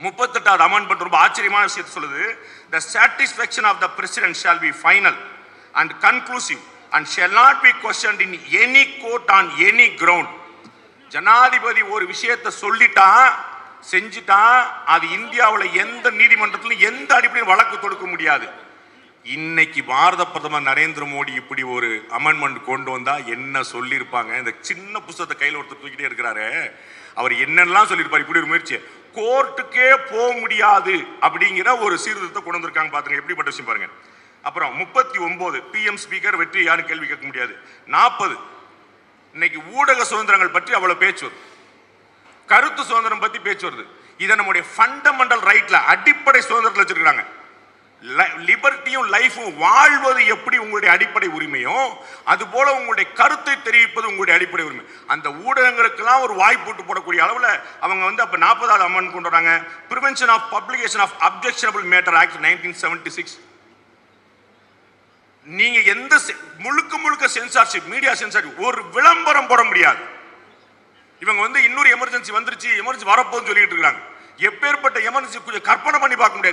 38வது amendment ரொம்ப ஆச்சரியமான விஷயத்தை சொல்லுது. The satisfaction of the president shall be final and conclusive and shall not be questioned in any court on any ground. ஜனாதிபதி ஒரு விஷயத்தை சொல்லிட்டா செஞ்சிட்டா அது இந்தியாவில் எந்த நீதிமன்றத்திலும் எந்த அடிப்படையில் வழக்கு தொடுக்க முடியாது. இன்னைக்கு பாரத பிரதமர் நரேந்திர மோடி இப்படி ஒரு அமெண்ட்மெண்ட் கொண்டு வந்தா என்ன சொல்லியிருப்பாங்க? இந்த சின்ன புத்தகத்தை கையில் ஒருத்தர் தூக்கிட்டே இருக்கிறாரு, அவர் என்னெல்லாம் சொல்லியிருப்பார்? இப்படி ஒரு முயற்சி, கோர்ட்டுக்கே போக முடியாது அப்படிங்கிற ஒரு சீர்திருத்தத்தை கொண்டு வந்திருக்காங்க. பாத்துங்க எப்படிப்பட்ட விஷயம் பாருங்க. அப்புறம் 39 பிஎம் ஸ்பீக்கர் வெற்றி யாரும் கேள்வி கேட்க முடியாது. 40 இன்னைக்கு ஊடக சுதந்திரங்கள் பற்றி அவ்வளவு பேச்சு வருது, கருத்து சுதந்திரம் பத்தி பேச்சு வருது. இதை நம்முடைய ஃபண்டமெண்டல் ரைட்ல அடிப்படை சுதந்திரத்தில் வச்சிருக்காங்க. லிபர்ட்டியும் லைஃபும் வாழ்வது எப்படி உங்களுடைய அடிப்படை உரிமையோ அது போல உங்களுடைய கருத்தை தெரிவிப்பது உங்களுடைய அடிப்படை உரிமை. அந்த ஊடகங்களுக்கெல்லாம் ஒரு வாய்ப்பு போடக்கூடிய அளவில் அவங்க வந்து அப்ப 40வது அமெண்ட்மெண்ட் கொண்டு வராங்க. Prevention of publication of objectionable matter act 1976. நீங்க எந்த முழுக்க சென்சார்ஷிப், மீடியா சென்சார்ஷிப், ஒரு விளம்பரம் போட முடியாது. இவங்க வந்து இன்னொரு எமர்ஜென்சி வந்துருச்சு, எமர்ஜென்சி வரப்போன்னு சொல்லிட்டு இருக்காங்க. எப்பேற்பட்ட எமர்ஜென்சி கொஞ்சம் கற்பனை பண்ணி பார்க்க முடியாது.